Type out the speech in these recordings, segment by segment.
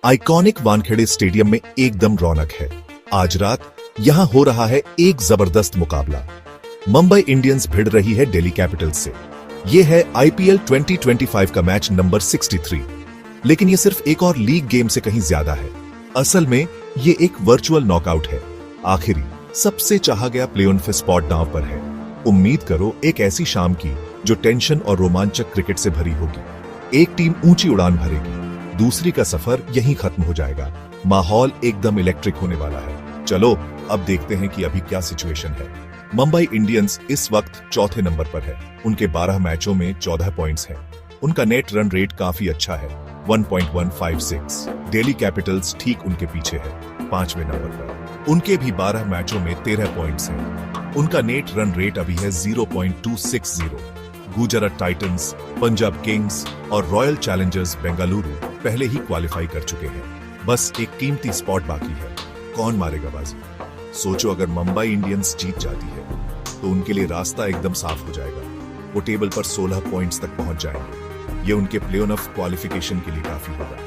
Iconic Wankhede stadium में एकदम रौनक है। आज रात यहां हो रहा है एक जबरदस्त मुकाबला। मुंबई इंडियंस भिड़ रही है दिल्ली कैपिटल्स से। यह है आईपीएल 2025 का मैच नंबर 63। लेकिन यह सिर्फ एक और लीग गेम से कहीं ज्यादा है। असल में यह एक वर्चुअल नॉकआउट है। आखिरी सबसे चाहा गया प्ले ऑन स्पॉट दांव पर है। उम्मीद करो एक ऐसी शाम की जो टेंशन और रोमांचक क्रिकेट से भरी होगी। एक टीम ऊंची उड़ान भरेगी, दूसरी का सफर यहीं खत्म हो जाएगा। माहौल एकदम इलेक्ट्रिक होने वाला है। चलो अब देखते हैं कि अभी क्या सिचुएशन है। मुंबई इंडियंस इस वक्त चौथे नंबर पर है। उनके 12 मैचों में 14 पॉइंट्स हैं। उनका नेट रन रेट काफी अच्छा है, 1.156। दिल्ली कैपिटल्स ठीक उनके पीछे है, 5वें नंबर पर। उनके भी 12 मैचों में 13 पॉइंट्स हैं। उनका नेट रन रेट अभी है 0.260। गुजरात टाइटंस, पंजाब किंग्स और रॉयल चैलेंजर्स बेंगलुरु पहले ही क्वालिफाई कर चुके हैं। बस एक कीमती स्पॉट बाकी है। कौन मारेगा बाजी? सोचो अगर मुंबई इंडियंस जीत जाती है तो उनके लिए रास्ता एकदम साफ हो जाएगा। वो टेबल पर 16 पॉइंट्स तक पहुंच जाएंगे। ये उनके प्ले ऑफ क्वालिफिकेशन के लिए काफी होगा।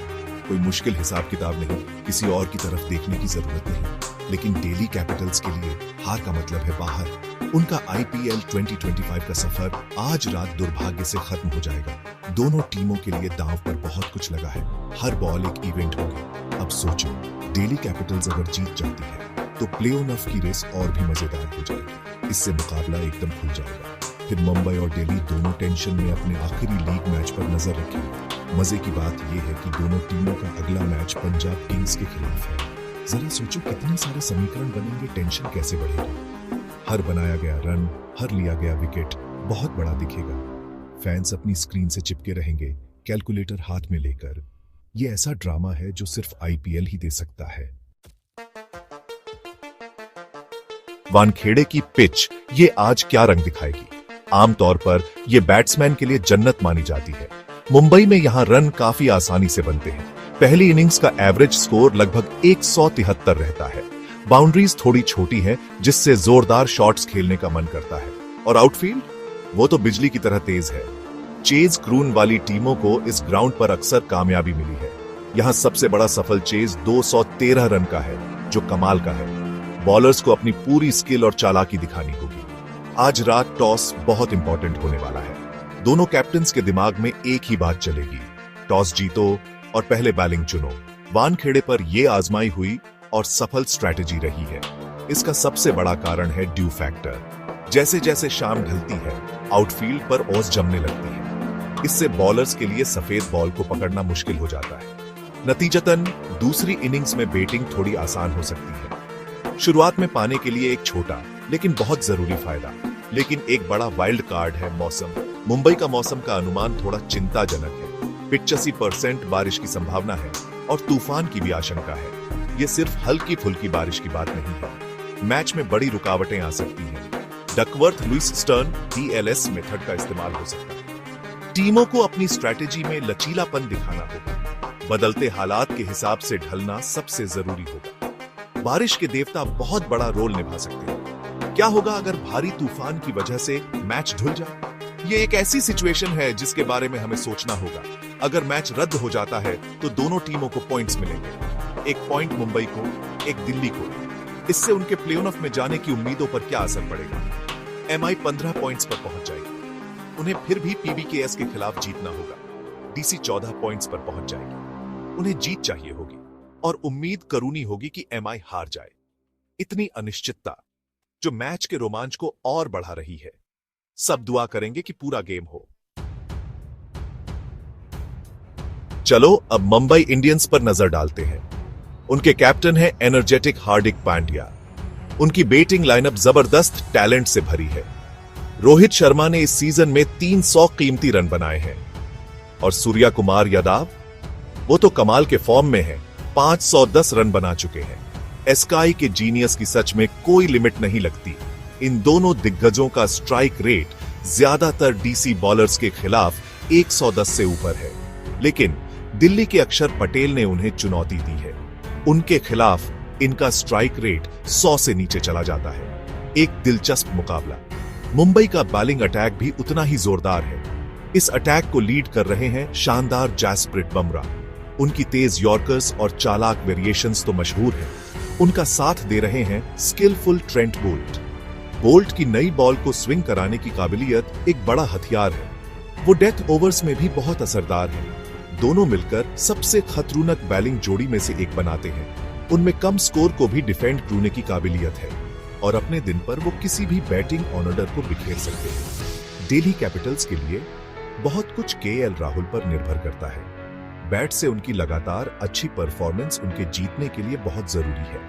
कोई मुश्किल हिसाब किताब नहीं, किसी और की तरफ देखने की जरूरत नहीं। लेकिन दिल्ली कैपिटल्स के लिए हार का मतलब है बाहर। उनका आईपीएल 2025 का सफर आज रात दुर्भाग्य से खत्म हो जाएगा। दोनों टीमों के लिए दांव पर बहुत कुछ लगा है। हर बॉल एक इवेंट होगी। अब सोचो, दिल्ली कैपिटल्स अगर जीत जाती है तो प्ले ऑफ की रेस और भी मजेदार हो जाएगी। इससे मुकाबला एकदम खुल जाएगा। फिर मुंबई और दिल्ली दोनों टेंशन में अपने आखिरी लीग मैच पर नजर रखेंगे। मजे की बात यह है कि दोनों टीमों का अगला मैच पंजाब किंग्स के खिलाफ है। जरा सोचो कितने सारे समीकरण बनेंगे, टेंशन कैसे बढ़ेगी। हर बनाया गया रन, हर लिया गया विकेट बहुत बड़ा दिखेगा। फैंस अपनी स्क्रीन से चिपके रहेंगे, कैलकुलेटर हाथ में लेकर। यह ऐसा ड्रामा है जो सिर्फ आईपीएल ही दे सकता है। वानखेड़े की पिच ये आज क्या रंग दिखाएगी? आमतौर पर यह बैट्समैन के लिए जन्नत मानी जाती है। मुंबई में यहां रन काफी आसानी से बनते हैं। पहली इनिंग्स का एवरेज स्कोर लगभग 173 रहता है। बाउंड्रीज थोड़ी छोटी हैं, जिससे जोरदार शॉट्स खेलने का मन करता है। और आउटफील्ड वो तो बिजली की तरह तेज है। चेज क्रून वाली टीमों को इस ग्राउंड पर अक्सर कामयाबी मिली है। यहां सबसे बड़ा सफल चेज 213 रन का है, जो कमाल का है। बॉलर्स को अपनी पूरी स्किल और चालाकी दिखानी होगी। आज रात टॉस बहुत इंपॉर्टेंट होने वाला है। दोनों कैप्टन्स के दिमाग में एक ही बात चलेगी, टॉस जीतो और पहले बैटिंग चुनो। वानखेड़े पर यह आजमाई हुई और सफल स्ट्रैटेजी रही है। इसका सबसे बड़ा कारण है ड्यू फैक्टर। जैसे जैसे शाम ढलती है, आउटफील्ड पर ओस जमने लगती है। इससे बॉलर्स के लिए सफेद बॉल को पकड़ना मुश्किल हो जाता है। नतीजतन दूसरी इनिंग्स में बैटिंग थोड़ी आसान हो सकती है। शुरुआत में पाने के लिए एक छोटा लेकिन बहुत जरूरी फायदा। लेकिन एक बड़ा वाइल्ड कार्ड है मौसम। मुंबई का मौसम का अनुमान थोड़ा चिंताजनक है। 85% बारिश की संभावना है और तूफान की भी आशंका है। यह सिर्फ हल्की फुल्की बारिश की बात नहीं है। मैच में बड़ी रुकावटें आ सकती हैं। Duckworth Louis stern DLS method का इस्तेमाल हो सकता है। टीमों को अपनी स्ट्रैटेजी में लचीलापन दिखाना होगा। बदलते हालात के हिसाब से ढलना सबसे जरूरी होगा। बारिश के देवता बहुत बड़ा रोल निभा सकते हैं। क्या होगा अगर भारी तूफान की वजह से मैच धुल जाए? ये एक ऐसी सिचुएशन है जिसके बारे में हमें सोचना होगा। अगर मैच रद्द हो जाता है तो दोनों टीमों को पॉइंट्स मिलेंगे। एक पॉइंट मुंबई को, एक दिल्ली को। इससे उनके प्ले ऑफ में जाने की उम्मीदों पर क्या असर पड़ेगा? MI 15 पॉइंट्स पर पहुंच जाएगी। उन्हें फिर भी PBKS के खिलाफ जीतना होगा। DC 14 पॉइंट्स पर पहुंच जाएगी। उन्हें जीत चाहिए होगी और उम्मीद करूनी होगी कि MI हार जाए। इतनी अनिश्चितता जो मैच के रोमांच को और बढ़ा रही है। सब दुआ करेंगे कि पूरा गेम हो। चलो अब मुंबई इंडियंस पर नजर डालते हैं। उनके कैप्टन है एनर्जेटिक हार्दिक पांड्या। उनकी बैटिंग लाइनअप जबरदस्त टैलेंट से भरी है। रोहित शर्मा ने इस सीजन में 300 कीमती रन बनाए हैं। और सूर्या कुमार यादव, वो तो कमाल के फॉर्म में है, 510 रन बना चुके हैं। स्काई के जीनियस की सच में कोई लिमिट नहीं लगती। इन दोनों दिग्गजों का स्ट्राइक रेट ज्यादातर DC बॉलर्स के खिलाफ 110 से ऊपर है। लेकिन दिल्ली के अक्षर पटेल ने उन्हें चुनौती दी है। उनके खिलाफ इनका स्ट्राइक रेट 100 से नीचे चला जाता है। एक दिलचस्प मुकाबला। मुंबई का बॉलिंग अटैक भी उतना ही जोरदार है। इस अटैक को लीड कर रहे हैं शानदार जसप्रीत बुमराह। उनकी तेज यॉर्कर्स और चालाक वेरिएशंस तो मशहूर हैं। उनका साथ दे रहे हैं स्किलफुल ट्रेंट बोल्ट। बोल्ट की नई बॉल को स्विंग कराने की काबिलियत एक बड़ा हथियार है। वो डेथ ओवर्स में भी बहुत असरदार है। दोनों मिलकर सबसे खतरनाक बैटिंग जोड़ी में से एक बनाते हैं। उनमें कम स्कोर को भी डिफेंड करने की काबिलियत है और अपने दिन पर वो किसी भी बैटिंग ऑर्डर को बिखेर सकते हैं। दिल्ली कैपिटल्स के लिए बहुत कुछ केएल राहुल पर निर्भर करता है। बैट से उनकी लगातार अच्छी परफॉर्मेंस उनके जीतने के लिए बहुत जरूरी है।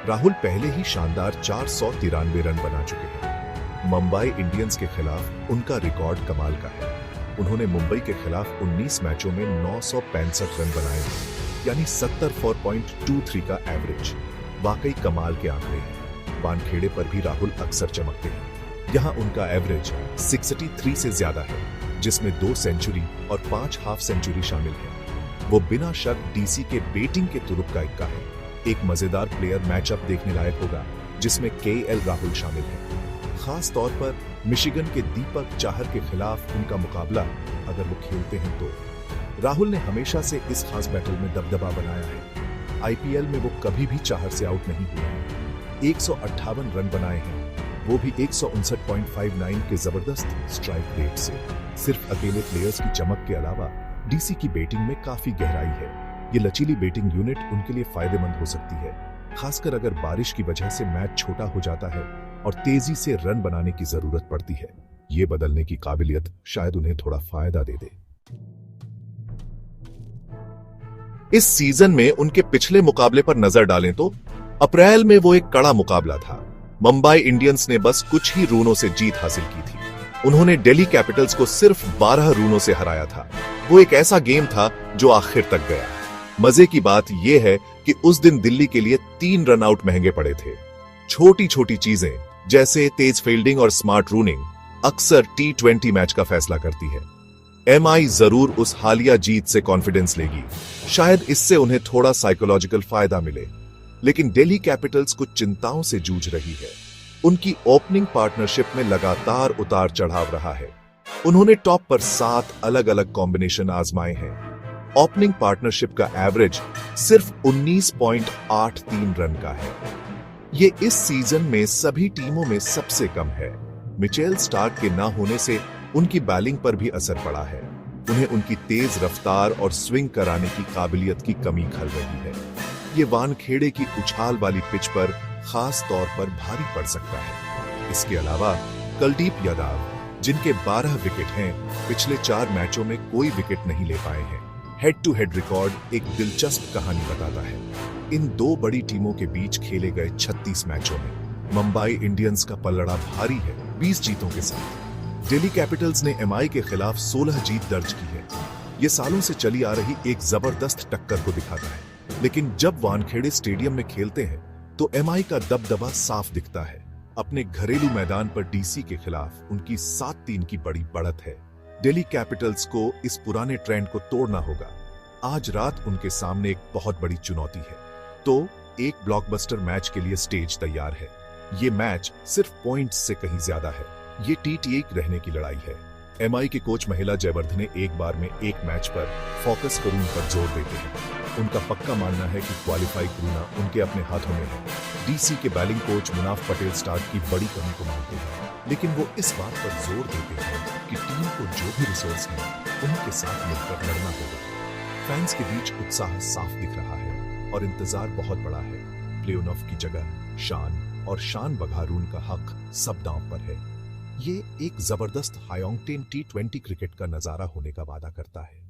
राहुल पहले ही शानदार 493 रन बना चुके हैं। मुंबई इंडियंस के खिलाफ उनका रिकॉर्ड कमाल का है। उन्होंने मुंबई के खिलाफ 19 मैचों में 965 रन बनाए हैं, यानी 70 for 0.23 का एवरेज। वाकई कमाल के आंकड़े हैं। वानखेड़े पर भी राहुल अक्सर चमकते हैं। यहाँ उनका एवरेज 63 से ज्यादा है, जिसमें 2 सेंचुरी और 5 हाफ सेंचुरी शामिल है। वो बिना शक डीसी के बैटिंग के तुरुप का इक्का है। एक मजेदार प्लेयर मैचअप देखने लायक होगा, जिसमें केएल राहुल शामिल है। खास तौर पर मिशिगन के दीपक चाहर के खिलाफ उनका मुकाबला अगर वो खेलते हैं तो। राहुल ने हमेशा से इस खास बैटल में दबदबा बनाया है। आईपीएल में वो कभी भी चाहर से आउट नहीं हुए हैं। 158 रन बनाए हैं, वो भी 159.59 के जबरदस्त स्ट्राइक रेट से। सिर्फ अकेले प्लेयर्स की चमक के अलावा डीसी की बैटिंग में काफी गहराई है। ये लचीली बैटिंग यूनिट उनके लिए फायदेमंद हो सकती है, खासकर अगर बारिश की वजह से मैच छोटा हो जाता है और तेजी से रन बनाने की जरूरत पड़ती है। ये बदलने की काबिलियत शायद उन्हें थोड़ा फायदा दे दे। इस सीजन में उनके पिछले मुकाबले पर नजर डालें तो अप्रैल में वो एक कड़ा मुकाबला था। मुंबई इंडियंस ने बस कुछ ही रनों से जीत हासिल की थी। उन्होंने दिल्ली कैपिटल्स को सिर्फ 12 रनों से हराया था। वो एक ऐसा गेम था जो आखिर तक गया। मजे की बात यह है कि उस दिन दिल्ली के लिए 3 रन आउट महंगे पड़े थे। छोटी छोटी चीजें जैसे तेज फील्डिंग और स्मार्ट रूनिंग अक्सर T20 मैच का फैसला करती है। एमआई जरूर उस हालिया जीत से कॉन्फिडेंस लेगी। शायद इससे उन्हें थोड़ा साइकोलॉजिकल फायदा मिले। लेकिन दिल्ली कैपिटल्स कुछ चिंताओं से जूझ रही है। उनकी ओपनिंग पार्टनरशिप में लगातार उतार चढ़ाव रहा है। उन्होंने टॉप पर 7 अलग अलग कॉम्बिनेशन आजमाए हैं। ओपनिंग पार्टनरशिप का एवरेज सिर्फ 19.83 रन का है। ये इस सीजन में सभी टीमों में सबसे कम है। मिचेल स्टार्क के ना होने से उनकी बैटिंग पर भी असर पड़ा है। उन्हें उनकी तेज रफ्तार और स्विंग कराने की काबिलियत की कमी खल रही है। ये वानखेड़े की उछाल वाली पिच पर खास तौर पर भारी पड़ सकता है। इसके अलावा कुलदीप यादव, जिनके 12 विकेट हैं, पिछले 4 मैचों में कोई विकेट नहीं ले पाए हैं। हेड टू हेड रिकॉर्ड एक दिलचस्प कहानी बताता है। इन 2 बड़ी टीमों के बीच खेले गए 36 मैचों में मुंबई इंडियंस का पलड़ा भारी है 20 जीतों के साथ। दिल्ली कैपिटल्स ने एमआई के खिलाफ 16 जीत दर्ज की है। ये सालों से चली आ रही एक जबरदस्त टक्कर को दिखाता है। लेकिन जब वानखेड़े स्टेडियम में खेलते हैं तो एमआई का दबदबा साफ दिखता है। अपने घरेलू मैदान पर डीसी के खिलाफ उनकी 7-3 की बड़ी बढ़त है। दिल्ली कैपिटल्स को इस पुराने ट्रेंड को तोड़ना होगा। आज रात उनके सामने एक बहुत बड़ी चुनौती है। तो एक ब्लॉकबस्टर मैच के लिए स्टेज तैयार है। ये मैच सिर्फ पॉइंट्स से कहीं ज्यादा है। ये T1 रहने की लड़ाई है। एमआई के कोच महिला जयवर्धने एक बार में एक मैच पर फोकस करूं पर जोर देते हैं। उनका पक्का मानना है कि क्वालिफाई करना उनके अपने हाथों में है। डीसी के batting coach Munaf Patel Starc की बड़ी कमी को मानते हैं, लेकिन वो इस बात पर जोर देते हैं कि टीम को जो भी रिसोर्स हैं उनके साथ मिलकर लड़ना होगा। फैंस के बीच उत्साह साफ दिख रहा है और इंतजार बहुत बड़ा है। प्लेऑफ की जगह शान और शान बघारून का हक सब दांव पर है। ये एक जबरदस्त हाई ऑक्टेन T20 क्रिकेट का नजारा होने का वादा करता है।